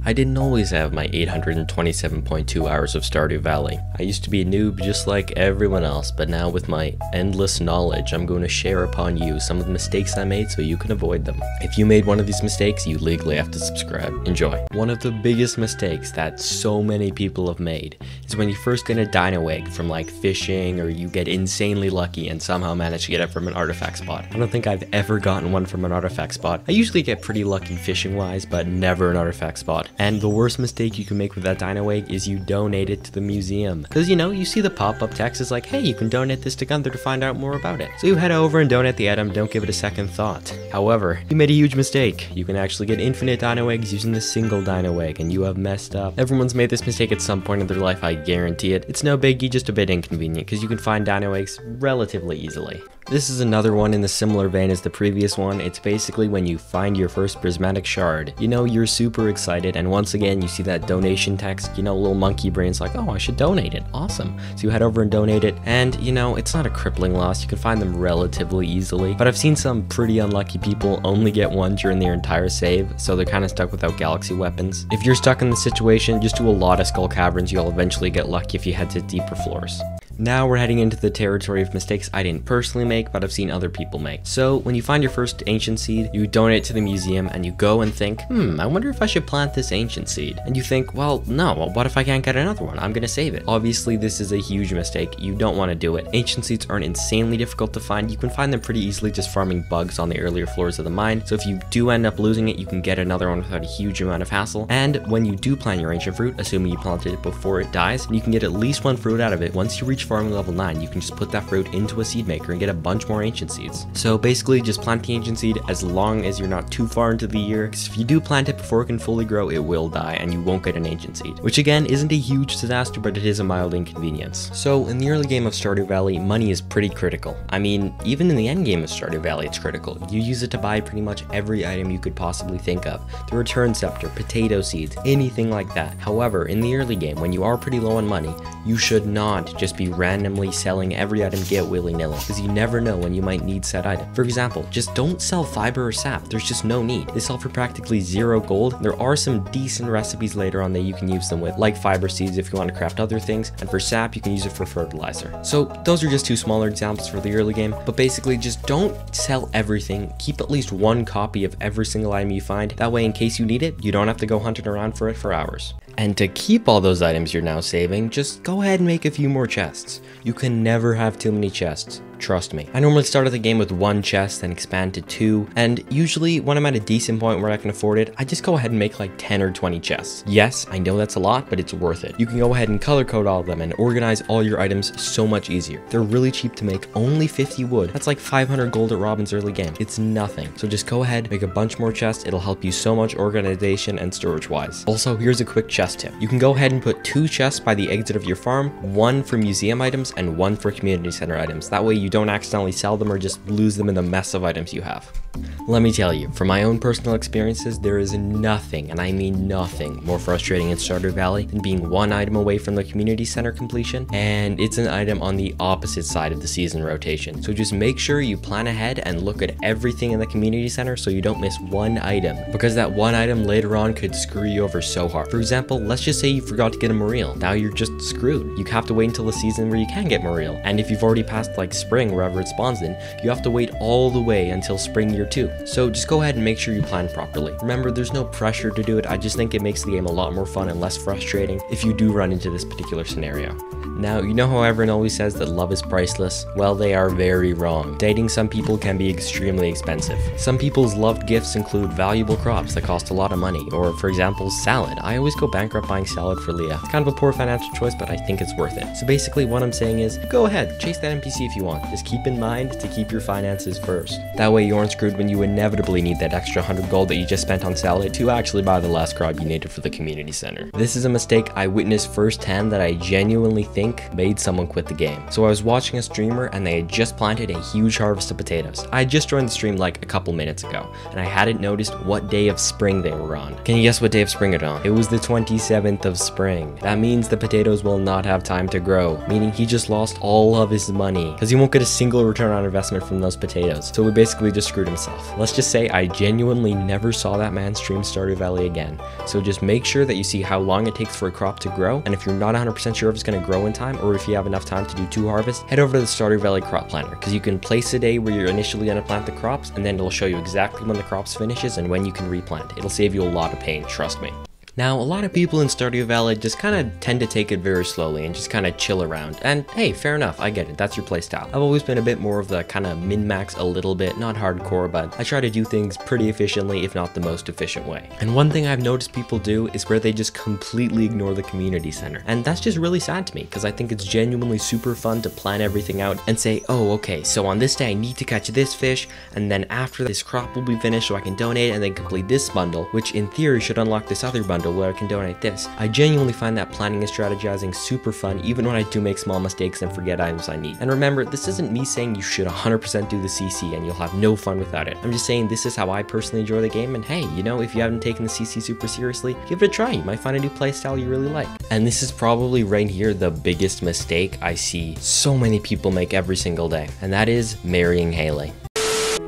I didn't always have my 827.2 hours of Stardew Valley. I used to be a noob just like everyone else, but now with my endless knowledge, I'm going to share upon you some of the mistakes I made so you can avoid them. If you made one of these mistakes, you legally have to subscribe. Enjoy. One of the biggest mistakes that so many people have made is when you first get a dino egg from like fishing, or you get insanely lucky and somehow manage to get it from an artifact spot. I don't think I've ever gotten one from an artifact spot. I usually get pretty lucky fishing wise, but never an artifact spot. And the worst mistake you can make with that dino egg is you donate it to the museum. Because, you know, you see the pop-up text is like, hey, you can donate this to Gunther to find out more about it. So you head over and donate the item, don't give it a second thought. However, you made a huge mistake. You can actually get infinite dino eggs using the single dino egg, and you have messed up. Everyone's made this mistake at some point in their life, I guarantee it. It's no biggie, just a bit inconvenient, because you can find dino eggs relatively easily. This is another one in the similar vein as the previous one. It's basically when you find your first prismatic shard. You know, you're super excited, and once again, you see that donation text, you know, little monkey brain's like, oh, I should donate it. Awesome. So you head over and donate it, and, you know, it's not a crippling loss. You can find them relatively easily, but I've seen some pretty unlucky people only get one during their entire save, so they're kind of stuck without galaxy weapons. If you're stuck in this situation, just do a lot of skull caverns. You'll eventually get lucky if you head to deeper floors. Now we're heading into the territory of mistakes I didn't personally make, but I've seen other people make. So when you find your first ancient seed, you donate it to the museum, and you go and think, I wonder if I should plant this ancient seed. And you think, well, no, what if I can't get another one? I'm gonna save it. Obviously, this is a huge mistake. You don't want to do it. Ancient seeds aren't insanely difficult to find. You can find them pretty easily just farming bugs on the earlier floors of the mine. So if you do end up losing it, you can get another one without a huge amount of hassle. And when you do plant your ancient fruit, assuming you planted it before it dies, you can get at least one fruit out of it. Once you reach farming level 9, you can just put that fruit into a seed maker and get a bunch more ancient seeds. So basically, just plant the ancient seed as long as you're not too far into the year, because if you do plant it before it can fully grow, it will die and you won't get an ancient seed, which again isn't a huge disaster, but it is a mild inconvenience. So in the early game of Stardew Valley, money is pretty critical. I mean, even in the end game of Stardew Valley, it's critical. You use it to buy pretty much every item you could possibly think of. The return scepter, potato seeds, anything like that. However, in the early game, when you are pretty low on money, you should not just be randomly selling every item you get willy-nilly, because you never know when you might need said item. For example, just don't sell fiber or sap. There's just no need. They sell for practically 0 gold. There are some decent recipes later on that you can use them with, like fiber seeds if you want to craft other things, and for sap you can use it for fertilizer. So those are just 2 smaller examples for the early game, but basically just don't sell everything. Keep at least 1 copy of every single item you find. That way, in case you need it, you don't have to go hunting around for it for hours. And to keep all those items you're now saving, just go ahead and make a few more chests. You can never have too many chests. Trust me. I normally start at the game with 1 chest, then expand to 2, and usually when I'm at a decent point where I can afford it, I just go ahead and make like 10 or 20 chests. Yes, I know that's a lot, but it's worth it. You can go ahead and color code all of them and organize all your items so much easier. They're really cheap to make, only 50 wood. That's like 500 gold at Robin's early game. It's nothing. So just go ahead, make a bunch more chests. It'll help you so much organization and storage wise. Also, here's a quick chest tip. You can go ahead and put 2 chests by the exit of your farm, 1 for museum items and 1 for community center items. That way you don't accidentally sell them or just lose them in the mess of items you have. Let me tell you, from my own personal experiences, there is nothing, and I mean nothing, more frustrating in Stardew Valley than being 1 item away from the community center completion, and it's an item on the opposite side of the season rotation. So just make sure you plan ahead and look at everything in the community center so you don't miss 1 item, because that 1 item later on could screw you over so hard. For example, let's just say you forgot to get a Moreel. Now you're just screwed. You have to wait until the season where you can get Moreel, and if you've already passed like spring, wherever it spawns in, you have to wait all the way until spring year 2. So just go ahead and make sure you plan properly. Remember, there's no pressure to do it. I just think it makes the game a lot more fun and less frustrating if you do run into this particular scenario. Now, you know how everyone always says that love is priceless? Well, they are very wrong. Dating some people can be extremely expensive. Some people's loved gifts include valuable crops that cost a lot of money, or for example, salad. I always go bankrupt buying salad for Leah. It's kind of a poor financial choice, but I think it's worth it. So basically what I'm saying is, go ahead, chase that NPC if you want. Just keep in mind to keep your finances first. That way you aren't screwed when you inevitably need that extra 100 gold that you just spent on salad to actually buy the last crop you needed for the community center. This is a mistake I witnessed firsthand that I genuinely think think made someone quit the game. So I was watching a streamer and they had just planted a huge harvest of potatoes. I had just joined the stream like a couple minutes ago and I hadn't noticed what day of spring they were on. Can you guess what day of spring it on? It was the 27th of spring. That means the potatoes will not have time to grow, meaning he just lost all of his money because he won't get a single return on investment from those potatoes. So he basically just screwed himself. Let's just say I genuinely never saw that man stream Stardew Valley again. So just make sure that you see how long it takes for a crop to grow, and if you're not 100% sure if it's going to grow in time or if you have enough time to do 2 harvests, head over to the Stardew Valley crop planner because you can place a day where you're initially going to plant the crops and then it'll show you exactly when the crops finishes and when you can replant. It'll save you a lot of pain, trust me. Now, a lot of people in Stardew Valley just kind of tend to take it very slowly and just kind of chill around. And hey, fair enough, I get it, that's your playstyle. I've always been a bit more of the kind of min-max a little bit, not hardcore, but I try to do things pretty efficiently, if not the most efficient way. And one thing I've noticed people do is where they just completely ignore the community center. And that's just really sad to me, because I think it's genuinely super fun to plan everything out and say, oh, okay, so on this day I need to catch this fish, and then after this crop will be finished so I can donate and then complete this bundle, which in theory should unlock this other bundle where I can donate this. I genuinely find that planning and strategizing super fun even when I do make small mistakes and forget items I need. And remember, this isn't me saying you should 100% do the CC and you'll have no fun without it. I'm just saying this is how I personally enjoy the game, and hey, you know, if you haven't taken the CC super seriously, give it a try. You might find a new playstyle you really like. And this is probably right here the biggest mistake I see so many people make every single day, and that is marrying Haley.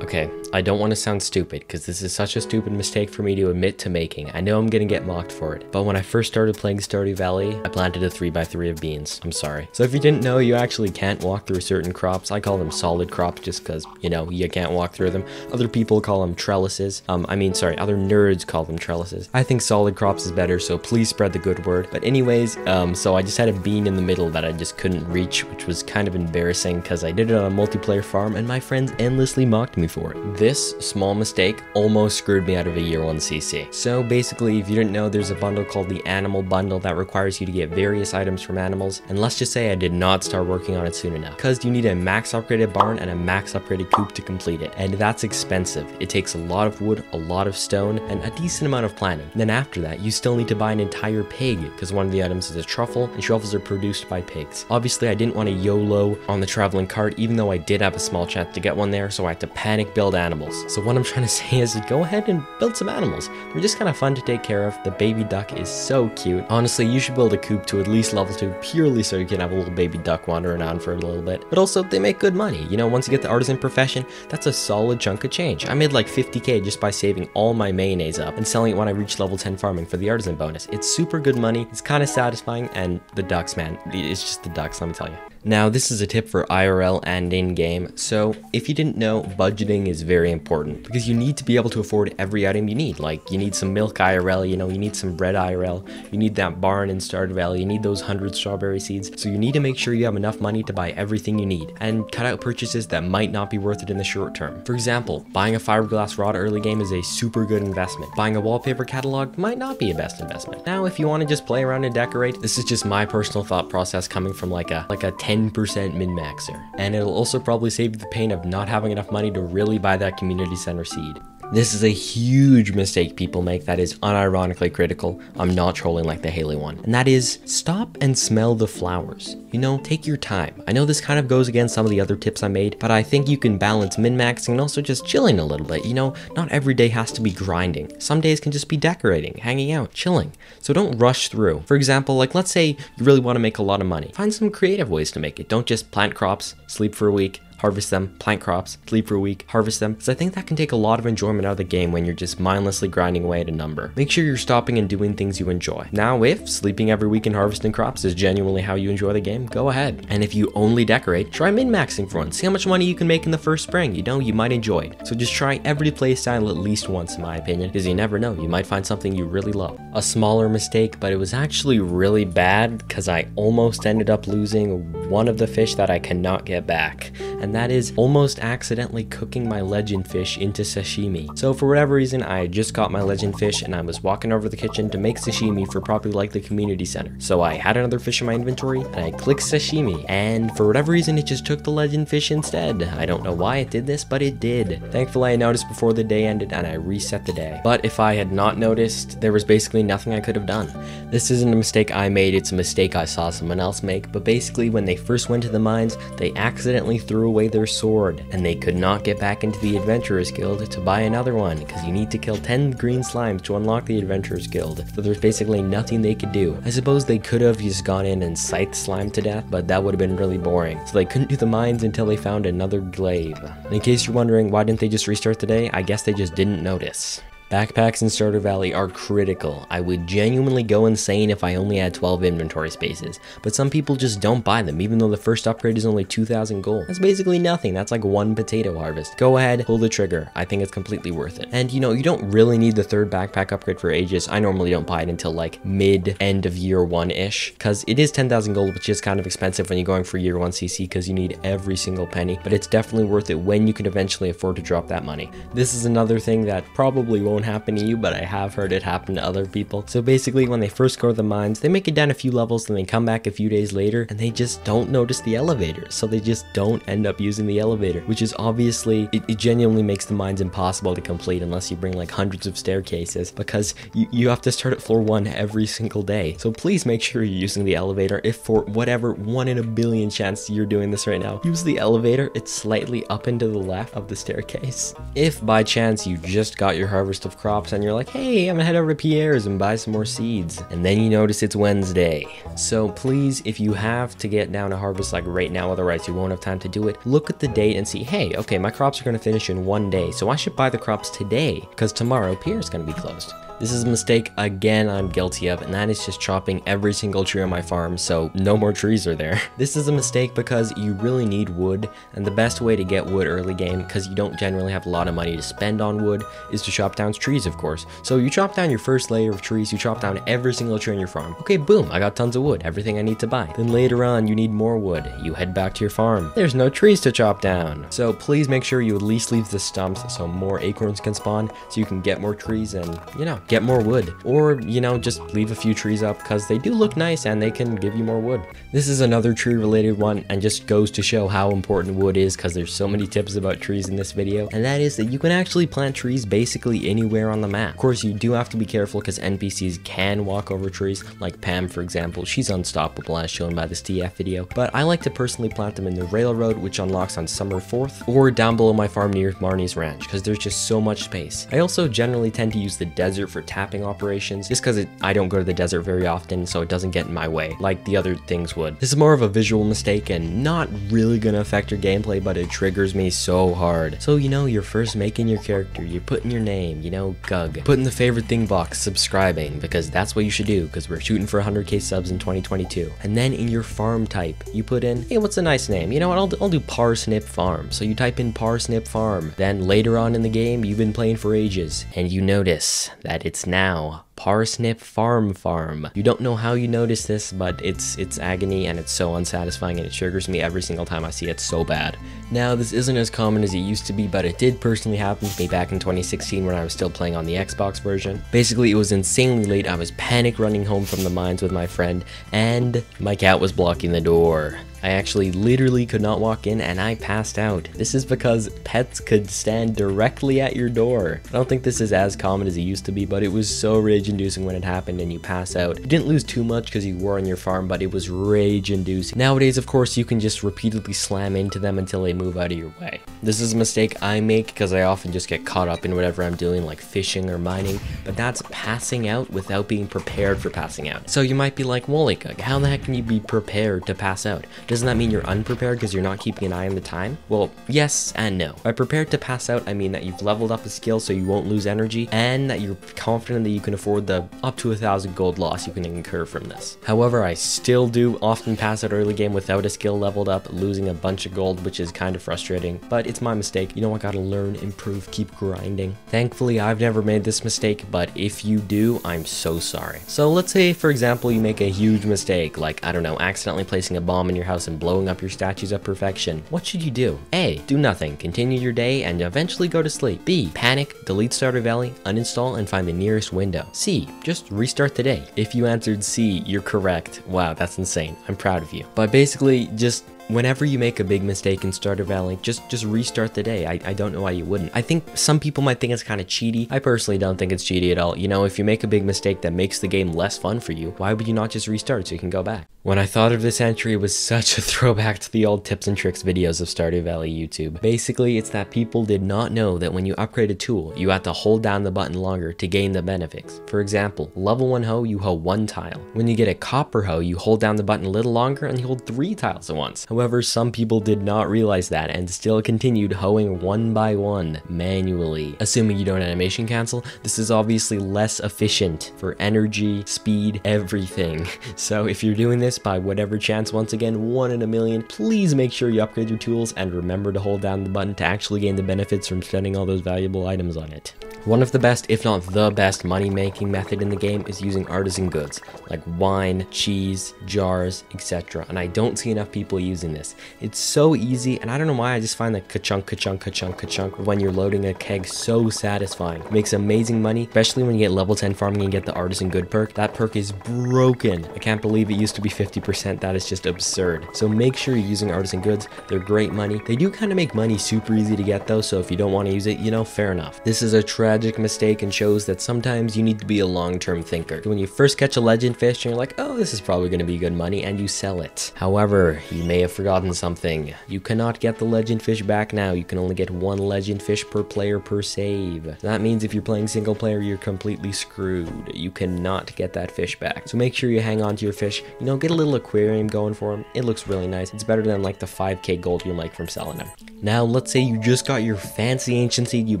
Okay, I don't want to sound stupid, because this is such a stupid mistake for me to admit to making. I know I'm gonna get mocked for it, but when I first started playing Stardew Valley, I planted a 3x3 of beans. I'm sorry. So if you didn't know, you actually can't walk through certain crops. I call them solid crops just because, you know, you can't walk through them. Other people call them trellises. Other nerds call them trellises. I think solid crops is better, so please spread the good word. But anyways, so I just had a bean in the middle that I just couldn't reach, which was kind of embarrassing because I did it on a multiplayer farm and my friends endlessly mocked me for it. This small mistake almost screwed me out of a year 1 CC. So basically, if you didn't know, there's a bundle called the Animal Bundle that requires you to get various items from animals, and let's just say I did not start working on it soon enough, because you need a max upgraded barn and a max upgraded coop to complete it, and that's expensive. It takes a lot of wood, a lot of stone, and a decent amount of planning. And then after that, you still need to buy an entire pig, because one of the items is a truffle, and truffles are produced by pigs. Obviously, I didn't want to YOLO on the traveling cart, even though I did have a small chance to get one there, so I had to panic build animals. So what I'm trying to say is go ahead and build some animals. They're just kind of fun to take care of. The baby duck is so cute. Honestly, you should build a coop to at least level 2 purely so you can have a little baby duck wandering around for a little bit. But also, they make good money. You know, once you get the artisan profession, that's a solid chunk of change. I made like 50k just by saving all my mayonnaise up and selling it when I reached level 10 farming for the artisan bonus. It's super good money. It's kind of satisfying, and the ducks, man, it's just the ducks, let me tell you. Now, this is a tip for IRL and in-game. So, if you didn't know, budgeting is very important because you need to be able to afford every item you need. Like, you need some milk IRL, you know, you need some bread IRL, you need that barn in Stardew Valley, you need those 100 strawberry seeds. So you need to make sure you have enough money to buy everything you need and cut out purchases that might not be worth it in the short term. For example, buying a fiberglass rod early game is a super good investment. Buying a wallpaper catalog might not be a best investment. Now, if you want to just play around and decorate, this is just my personal thought process coming from like a 10% min-maxer. And it'll also probably save you the pain of not having enough money to really buy that community center seed. This is a huge mistake people make that is unironically critical. I'm not trolling like the Haley one. And that is, stop and smell the flowers. You know, take your time. I know this kind of goes against some of the other tips I made, but I think you can balance min-maxing and also just chilling a little bit. You know, not every day has to be grinding. Some days can just be decorating, hanging out, chilling. So don't rush through. For example, like let's say you really want to make a lot of money. Find some creative ways to make it. Don't just plant crops, sleep for a week, harvest them, plant crops, sleep for a week, harvest them, because I think that can take a lot of enjoyment out of the game when you're just mindlessly grinding away at a number. Make sure you're stopping and doing things you enjoy. Now, if sleeping every week and harvesting crops is genuinely how you enjoy the game, go ahead. And if you only decorate, try min-maxing for once. See how much money you can make in the first spring. You know, you might enjoy it. So just try every playstyle at least once, in my opinion, because you never know, you might find something you really love. A smaller mistake, but it was actually really bad because I almost ended up losing one of the fish that I cannot get back, and that is almost accidentally cooking my legend fish into sashimi. So for whatever reason, I just caught my legend fish and I was walking over to the kitchen to make sashimi for probably like the community center. So I had another fish in my inventory and I clicked sashimi, and for whatever reason it just took the legend fish instead. I don't know why it did this, but it did. Thankfully I noticed before the day ended and I reset the day. But if I had not noticed, there was basically nothing I could have done. This isn't a mistake I made, it's a mistake I saw someone else make, but basically when they first went to the mines, they accidentally threw away their sword, and they could not get back into the Adventurers Guild to buy another one, because you need to kill 10 green slimes to unlock the Adventurers Guild, so there's basically nothing they could do. I suppose they could have just gone in and scythed slime to death, but that would have been really boring, so they couldn't do the mines until they found another glaive. In case you're wondering why didn't they just restart the day, I guess they just didn't notice. Backpacks in Stardew Valley are critical. I would genuinely go insane if I only had 12 inventory spaces, but some people just don't buy them even though the first upgrade is only 2,000 gold. That's basically nothing, that's like one potato harvest. Go ahead, pull the trigger, I think it's completely worth it. And you know, you don't really need the third backpack upgrade for ages. I normally don't buy it until like end of year 1-ish, because it is 10,000 gold, which is kind of expensive when you're going for year 1 CC because you need every single penny, but it's definitely worth it when you can eventually afford to drop that money. This is another thing that probably won't happen to you, but I have heard it happen to other people. So basically when they first go to the mines, they make it down a few levels, then they come back a few days later and they just don't notice the elevator, so they just don't end up using the elevator, which is obviously, it genuinely makes the mines impossible to complete unless you bring like hundreds of staircases, because you have to start at floor 1 every single day. So please make sure you're using the elevator. If for whatever 1 in a billion chance you're doing this right now, use the elevator. It's slightly up and to the left of the staircase. If by chance you just got your harvest of crops and you're like, hey, I'm gonna head over to Pierre's and buy some more seeds, and then you notice it's Wednesday. So please, if you have to get down a harvest like right now, otherwise you won't have time to do it, look at the date and see, hey, okay, my crops are gonna finish in 1 day, so I should buy the crops today, because tomorrow Pierre's gonna be closed. This is a mistake, again, I'm guilty of, and that is just chopping every single tree on my farm, so no more trees are there. This is a mistake because you really need wood, and the best way to get wood early game, because you don't generally have a lot of money to spend on wood, is to chop down trees, of course. So you chop down your first layer of trees, you chop down every single tree on your farm. Okay, boom, I got tons of wood, everything I need to buy. Then later on, you need more wood. You head back to your farm. There's no trees to chop down. So please make sure you at least leave the stumps so more acorns can spawn, so you can get more trees and, you know, get more wood. Or, you know, just leave a few trees up because they do look nice and they can give you more wood. This is another tree related one and just goes to show how important wood is, because there's so many tips about trees in this video, and that is that you can actually plant trees basically anywhere on the map. Of course, you do have to be careful because NPCs can walk over trees, like Pam for example. She's unstoppable as shown by this TF video, but I like to personally plant them in the railroad, which unlocks on Summer 4th, or down below my farm near Marnie's Ranch, because there's just so much space. I also generally tend to use the desert for tapping operations, just because I don't go to the desert very often, so it doesn't get in my way like the other things would. This is more of a visual mistake and not really gonna affect your gameplay, but it triggers me so hard. So, you know, you're first making your character, you're putting your name, you know, Gug, putting the favorite thing box, subscribing, because that's what you should do, because we're shooting for 100k subs in 2022. And then in your farm type, you put in, hey, what's a nice name? You know what, I'll do Parsnip Farm. So you type in Parsnip Farm. Then later on in the game, you've been playing for ages, and you notice that it's now Parsnip Farm. You don't know how you notice this, but it's agony and it's so unsatisfying and it triggers me every single time I see it so bad. Now, this isn't as common as it used to be, but it did personally happen to me back in 2016 when I was still playing on the Xbox version. Basically, it was insanely late. I was panic running home from the mines with my friend, and my cat was blocking the door. I actually literally could not walk in and I passed out. This is because pets could stand directly at your door. I don't think this is as common as it used to be, but it was so rage-inducing when it happened and you pass out. You didn't lose too much because you were on your farm, but it was rage-inducing. Nowadays, of course, you can just repeatedly slam into them until they move out of your way. This is a mistake I make because I often just get caught up in whatever I'm doing, like fishing or mining, but that's passing out without being prepared for passing out. So you might be like, Waligug, how the heck can you be prepared to pass out? Doesn't that mean you're unprepared because you're not keeping an eye on the time? Well, yes and no. By prepared to pass out, I mean that you've leveled up a skill so you won't lose energy, and that you're confident that you can afford the up to 1,000 gold loss you can incur from this. However, I still do often pass out early game without a skill leveled up, losing a bunch of gold, which is kind of frustrating, but it's my mistake. You know, I gotta learn, improve, keep grinding. Thankfully, I've never made this mistake, but if you do, I'm so sorry. So let's say, for example, you make a huge mistake, like, I don't know, accidentally placing a bomb in your house house and blowing up your statues of perfection, what should you do? A. Do nothing, continue your day and eventually go to sleep. B. Panic, delete Stardew Valley, uninstall and find the nearest window. C. Just restart the day. If you answered C, you're correct. Wow, that's insane. I'm proud of you. But basically, just whenever you make a big mistake in Stardew Valley, just restart the day. I don't know why you wouldn't. I think some people might think it's kind of cheaty. I personally don't think it's cheaty at all. You know, if you make a big mistake that makes the game less fun for you, why would you not just restart so you can go back? When I thought of this entry, it was such a throwback to the old tips and tricks videos of Stardew Valley YouTube. Basically, it's that people did not know that when you upgrade a tool, you have to hold down the button longer to gain the benefits. For example, level 1 hoe, you hoe 1 tile. When you get a copper hoe, you hold down the button a little longer and you hold 3 tiles at once. However, some people did not realize that and still continued hoeing 1 by 1 manually. Assuming you don't animation cancel, this is obviously less efficient for energy, speed, everything. So if you're doing this by whatever chance, once again, 1 in a million, please make sure you upgrade your tools and remember to hold down the button to actually gain the benefits from spending all those valuable items on it. One of the best, if not the best, money-making method in the game is using artisan goods, like wine, cheese, jars, etc. And I don't see enough people using this. It's so easy, and I don't know why, I just find that ka-chunk, ka-chunk, ka-chunk, ka-chunk when you're loading a keg so satisfying. It makes amazing money, especially when you get level 10 farming and get the artisan good perk. That perk is broken. I can't believe it used to be 50%. That is just absurd. So make sure you're using artisan goods. They're great money. They do kind of make money super easy to get though, so if you don't want to use it, you know, fair enough. This is a tragic mistake and shows that sometimes you need to be a long-term thinker. When you first catch a legend fish and you're like, oh, this is probably going to be good money, and you sell it. However, you may have forgotten something. You cannot get the legend fish back now. You can only get 1 legend fish per player per save. That means if you're playing single player, you're completely screwed. You cannot get that fish back. So make sure you hang on to your fish. You know, get a little aquarium going for them. It looks really nice. It's better than like the 5k gold you'll make from selling them. Now, let's say you just got your fancy ancient seed you've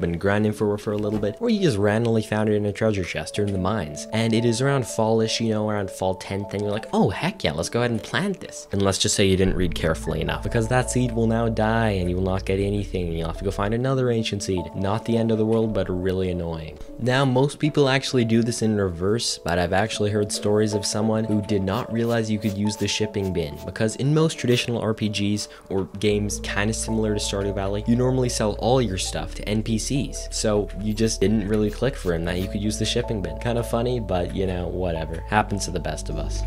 been grinding for a little bit, or you just randomly found it in a treasure chest or in the mines, and it is around fallish, you know, around fall 10th, and you're like, oh heck yeah, let's go ahead and plant this. And let's just say you didn't read carefully enough, because that seed will now die and you will not get anything, and you'll have to go find another ancient seed. Not the end of the world, but really annoying. Now, most people actually do this in reverse, but I've actually heard stories of someone who did not realize you could use the shipping bin, because in most traditional RPGs or games kind of similar to Stardew Valley, you normally sell all your stuff to NPCs, so you just didn't really click for him that you could use the shipping bin. Kind of funny, but you know, whatever. Happens to the best of us.